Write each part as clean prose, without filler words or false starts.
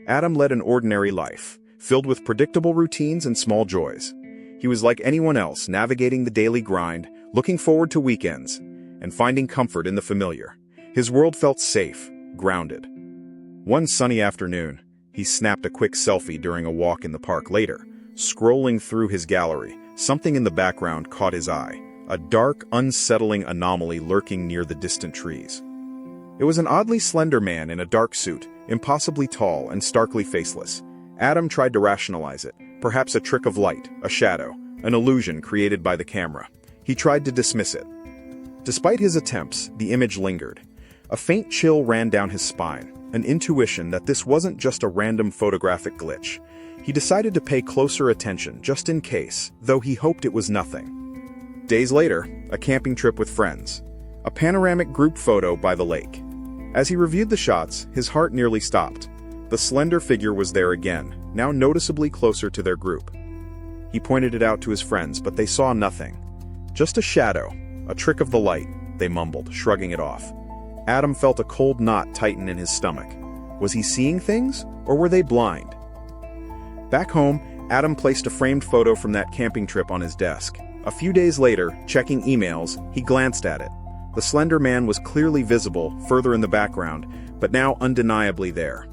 Adam led an ordinary life, filled with predictable routines and small joys. He was like anyone else, navigating the daily grind, looking forward to weekends, and finding comfort in the familiar. His world felt safe, grounded. One sunny afternoon, he snapped a quick selfie during a walk in the park. Later, scrolling through his gallery, something in the background caught his eye, a dark, unsettling anomaly lurking near the distant trees. It was an oddly slender man in a dark suit, impossibly tall and starkly faceless. Adam tried to rationalize it, perhaps a trick of light, a shadow, an illusion created by the camera. He tried to dismiss it. Despite his attempts, the image lingered. A faint chill ran down his spine, an intuition that this wasn't just a random photographic glitch. He decided to pay closer attention, just in case, though he hoped it was nothing. Days later, a camping trip with friends. A panoramic group photo by the lake. As he reviewed the shots, his heart nearly stopped. The slender figure was there again, now noticeably closer to their group. He pointed it out to his friends, but they saw nothing. Just a shadow, a trick of the light, they mumbled, shrugging it off. Adam felt a cold knot tighten in his stomach. Was he seeing things, or were they blind? Back home, Adam placed a framed photo from that camping trip on his desk. A few days later, checking emails, he glanced at it. The slender man was clearly visible, further in the background, but now undeniably there.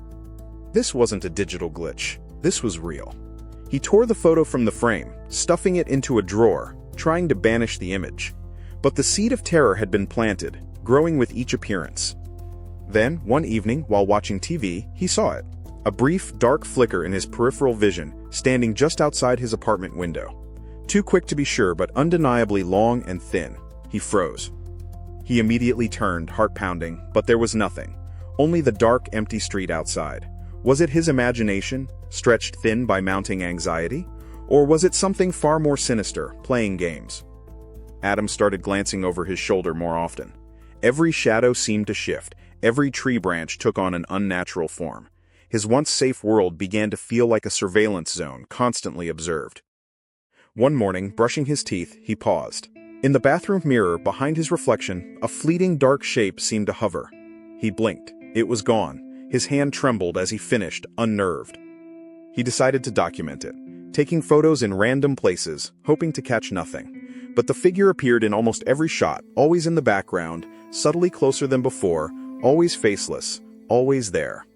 This wasn't a digital glitch. This was real. He tore the photo from the frame, stuffing it into a drawer, trying to banish the image. But the seed of terror had been planted, growing with each appearance. Then, one evening, while watching TV, he saw it. A brief, dark flicker in his peripheral vision, standing just outside his apartment window. Too quick to be sure, but undeniably long and thin. He froze. He immediately turned, heart pounding, but there was nothing. Only the dark, empty street outside. Was it his imagination, stretched thin by mounting anxiety? Or was it something far more sinister, playing games? Adam started glancing over his shoulder more often. Every shadow seemed to shift, every tree branch took on an unnatural form. His once safe world began to feel like a surveillance zone, constantly observed. One morning, brushing his teeth, he paused. In the bathroom mirror, behind his reflection, a fleeting dark shape seemed to hover. He blinked. It was gone. His hand trembled as he finished, unnerved. He decided to document it, taking photos in random places, hoping to catch nothing. But the figure appeared in almost every shot, always in the background, subtly closer than before, always faceless, always there.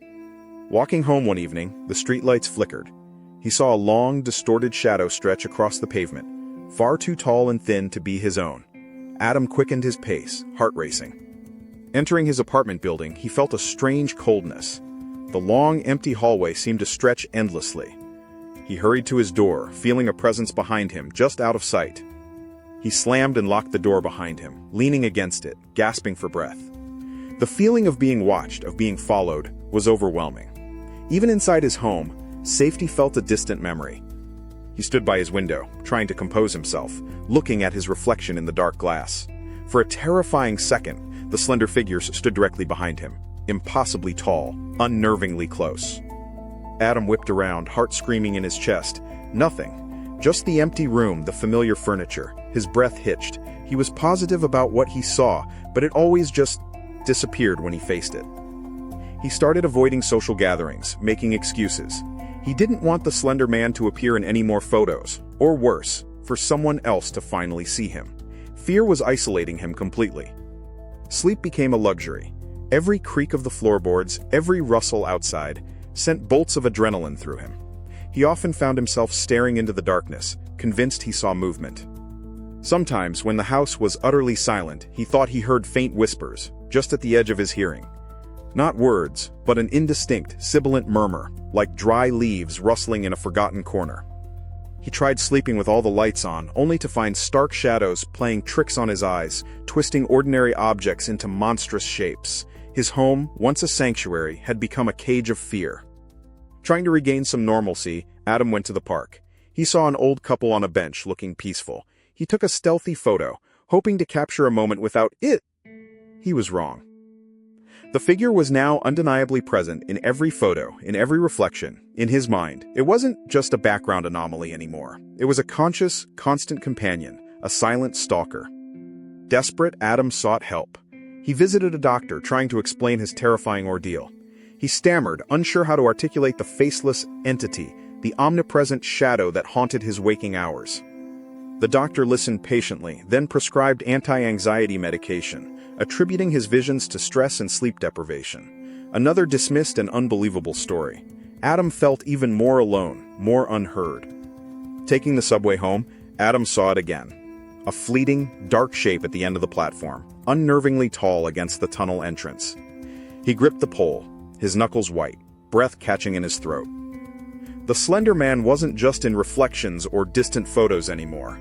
Walking home one evening, the streetlights flickered. He saw a long, distorted shadow stretch across the pavement, far too tall and thin to be his own. Adam quickened his pace, heart racing. Entering his apartment building, he felt a strange coldness. The long, empty hallway seemed to stretch endlessly. He hurried to his door, feeling a presence behind him, just out of sight. He slammed and locked the door behind him, leaning against it, gasping for breath. The feeling of being watched, of being followed, was overwhelming. Even inside his home, safety felt a distant memory. He stood by his window, trying to compose himself, looking at his reflection in the dark glass. For a terrifying second, the slender figure stood directly behind him, impossibly tall, unnervingly close. Adam whipped around, heart screaming in his chest. Nothing. Just the empty room, the familiar furniture. His breath hitched. He was positive about what he saw, but it always just disappeared when he faced it. He started avoiding social gatherings, making excuses. He didn't want the slender man to appear in any more photos, or worse, for someone else to finally see him. Fear was isolating him completely. Sleep became a luxury. Every creak of the floorboards, every rustle outside, sent bolts of adrenaline through him. He often found himself staring into the darkness, convinced he saw movement. Sometimes, when the house was utterly silent, he thought he heard faint whispers, just at the edge of his hearing. Not words, but an indistinct, sibilant murmur, like dry leaves rustling in a forgotten corner. He tried sleeping with all the lights on, only to find stark shadows playing tricks on his eyes, twisting ordinary objects into monstrous shapes. His home, once a sanctuary, had become a cage of fear. Trying to regain some normalcy, Adam went to the park. He saw an old couple on a bench, looking peaceful. He took a stealthy photo, hoping to capture a moment without it. He was wrong. The figure was now undeniably present in every photo, in every reflection, in his mind. It wasn't just a background anomaly anymore. It was a conscious, constant companion, a silent stalker. Desperate, Adam sought help. He visited a doctor, trying to explain his terrifying ordeal. He stammered, unsure how to articulate the faceless entity, the omnipresent shadow that haunted his waking hours. The doctor listened patiently, then prescribed anti-anxiety medication, attributing his visions to stress and sleep deprivation. Another dismissed and unbelievable story. Adam felt even more alone, more unheard. Taking the subway home, Adam saw it again. A fleeting, dark shape at the end of the platform, unnervingly tall against the tunnel entrance. He gripped the pole, his knuckles white, breath catching in his throat. The Slender Man wasn't just in reflections or distant photos anymore.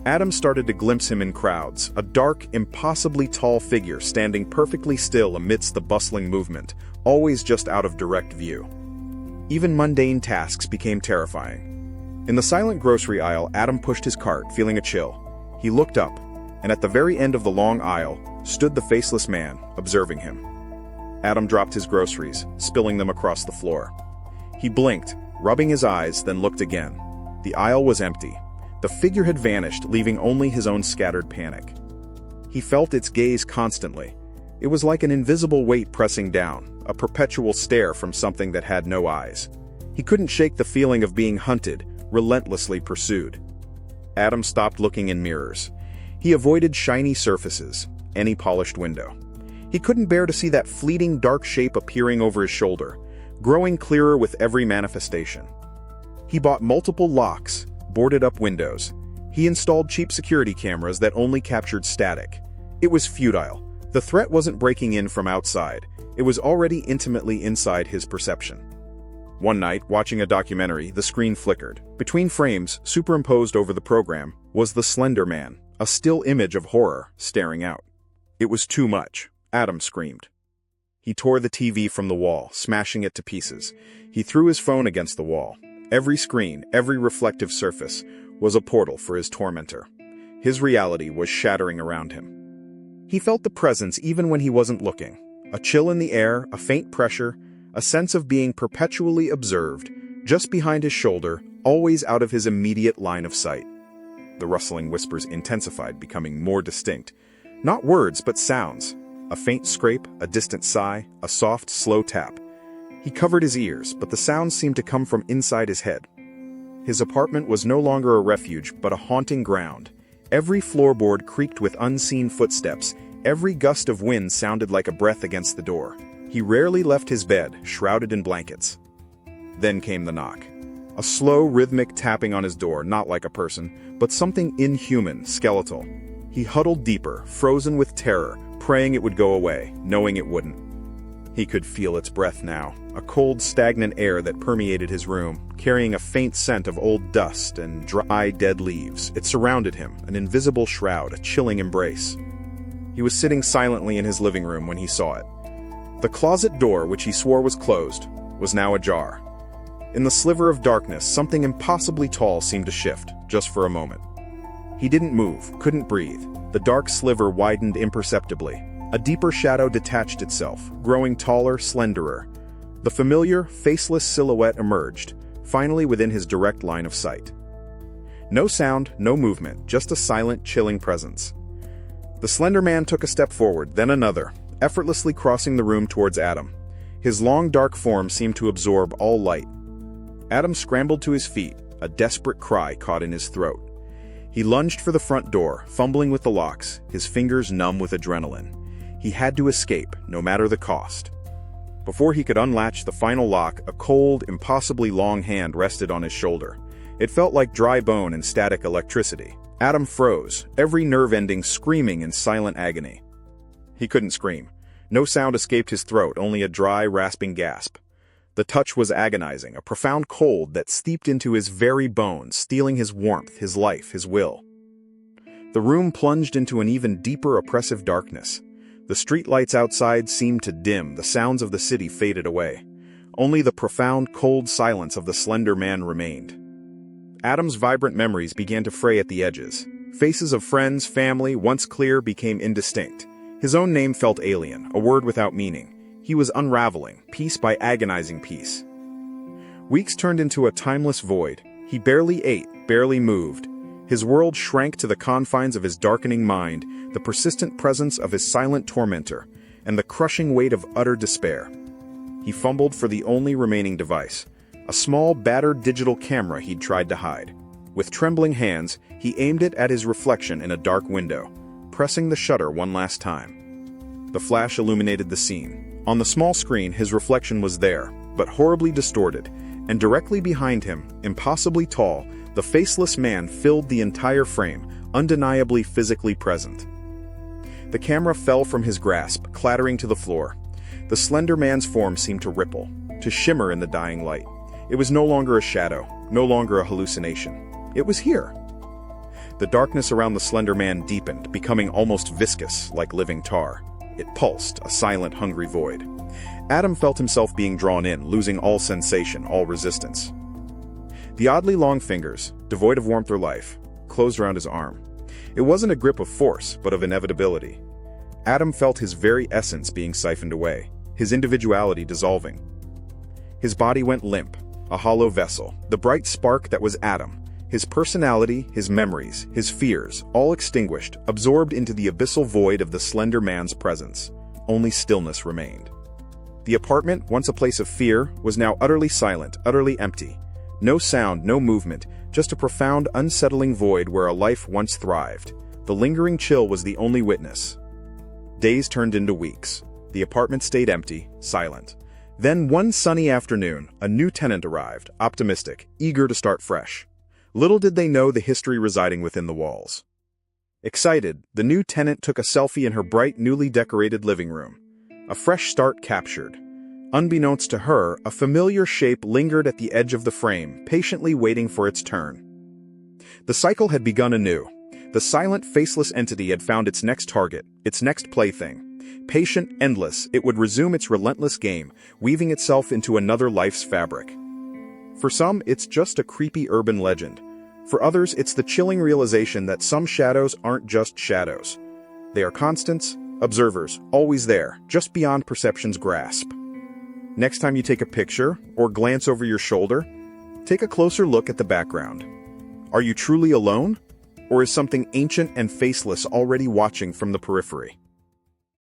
Adam started to glimpse him in crowds, a dark, impossibly tall figure standing perfectly still amidst the bustling movement, always just out of direct view. Even mundane tasks became terrifying. In the silent grocery aisle, Adam pushed his cart, feeling a chill. He looked up, and at the very end of the long aisle stood the faceless man, observing him. Adam dropped his groceries, spilling them across the floor. He blinked, rubbing his eyes, then looked again. The aisle was empty. The figure had vanished, leaving only his own scattered panic. He felt its gaze constantly. It was like an invisible weight pressing down, a perpetual stare from something that had no eyes. He couldn't shake the feeling of being hunted, relentlessly pursued. Adam stopped looking in mirrors. He avoided shiny surfaces, any polished window. He couldn't bear to see that fleeting dark shape appearing over his shoulder, growing clearer with every manifestation. He bought multiple locks, boarded up windows. He installed cheap security cameras that only captured static. It was futile. The threat wasn't breaking in from outside. It was already intimately inside his perception. One night, watching a documentary, the screen flickered. Between frames, superimposed over the program, was the Slender Man, a still image of horror, staring out. It was too much. Adam screamed. He tore the TV from the wall, smashing it to pieces. He threw his phone against the wall. Every screen, every reflective surface, was a portal for his tormentor. His reality was shattering around him. He felt the presence even when he wasn't looking. A chill in the air, a faint pressure, a sense of being perpetually observed, just behind his shoulder, always out of his immediate line of sight. The rustling whispers intensified, becoming more distinct. Not words, but sounds. A faint scrape, a distant sigh, a soft, slow tap. He covered his ears, but the sounds seemed to come from inside his head. His apartment was no longer a refuge, but a haunting ground. Every floorboard creaked with unseen footsteps. Every gust of wind sounded like a breath against the door. He rarely left his bed, shrouded in blankets. Then came the knock. A slow, rhythmic tapping on his door, not like a person, but something inhuman, skeletal. He huddled deeper, frozen with terror, praying it would go away, knowing it wouldn't. He could feel its breath now, a cold, stagnant air that permeated his room, carrying a faint scent of old dust and dry, dead leaves. It surrounded him, an invisible shroud, a chilling embrace. He was sitting silently in his living room when he saw it. The closet door, which he swore was closed, was now ajar. In the sliver of darkness, something impossibly tall seemed to shift, just for a moment. He didn't move, couldn't breathe. The dark sliver widened imperceptibly. A deeper shadow detached itself, growing taller, slenderer. The familiar, faceless silhouette emerged, finally within his direct line of sight. No sound, no movement, just a silent, chilling presence. The Slender Man took a step forward, then another, effortlessly crossing the room towards Adam. His long, dark form seemed to absorb all light. Adam scrambled to his feet, a desperate cry caught in his throat. He lunged for the front door, fumbling with the locks, his fingers numb with adrenaline. He had to escape, no matter the cost. Before he could unlatch the final lock, a cold, impossibly long hand rested on his shoulder. It felt like dry bone and static electricity. Adam froze, every nerve ending screaming in silent agony. He couldn't scream. No sound escaped his throat, only a dry, rasping gasp. The touch was agonizing, a profound cold that seeped into his very bones, stealing his warmth, his life, his will. The room plunged into an even deeper, oppressive darkness. The streetlights outside seemed to dim, the sounds of the city faded away. Only the profound, cold silence of the Slender Man remained. Adam's vibrant memories began to fray at the edges. Faces of friends, family, once clear, became indistinct. His own name felt alien, a word without meaning. He was unraveling, piece by agonizing piece. Weeks turned into a timeless void. He barely ate, barely moved. His world shrank to the confines of his darkening mind, the persistent presence of his silent tormentor, and the crushing weight of utter despair. He fumbled for the only remaining device, a small, battered digital camera he'd tried to hide. With trembling hands, he aimed it at his reflection in a dark window, pressing the shutter one last time. The flash illuminated the scene. On the small screen, his reflection was there, but horribly distorted, and directly behind him, impossibly tall, the faceless man filled the entire frame, undeniably physically present. The camera fell from his grasp, clattering to the floor. The Slender Man's form seemed to ripple, to shimmer in the dying light. It was no longer a shadow, no longer a hallucination. It was here. The darkness around the Slender Man deepened, becoming almost viscous, like living tar. It pulsed, a silent, hungry void. Adam felt himself being drawn in, losing all sensation, all resistance. The oddly long fingers, devoid of warmth or life, closed around his arm. It wasn't a grip of force, but of inevitability. Adam felt his very essence being siphoned away, his individuality dissolving. His body went limp, a hollow vessel, the bright spark that was Adam. His personality, his memories, his fears, all extinguished, absorbed into the abyssal void of the Slender Man's presence. Only stillness remained. The apartment, once a place of fear, was now utterly silent, utterly empty. No sound, no movement, just a profound, unsettling void where a life once thrived. The lingering chill was the only witness. Days turned into weeks. The apartment stayed empty, silent. Then one sunny afternoon, a new tenant arrived, optimistic, eager to start fresh. Little did they know the history residing within the walls. Excited, the new tenant took a selfie in her bright, newly decorated living room. A fresh start captured. Unbeknownst to her, a familiar shape lingered at the edge of the frame, patiently waiting for its turn. The cycle had begun anew. The silent, faceless entity had found its next target, its next plaything. Patient, endless, it would resume its relentless game, weaving itself into another life's fabric. For some, it's just a creepy urban legend. For others, it's the chilling realization that some shadows aren't just shadows. They are constants, observers, always there, just beyond perception's grasp. Next time you take a picture or glance over your shoulder, take a closer look at the background. Are you truly alone? Or is something ancient and faceless already watching from the periphery?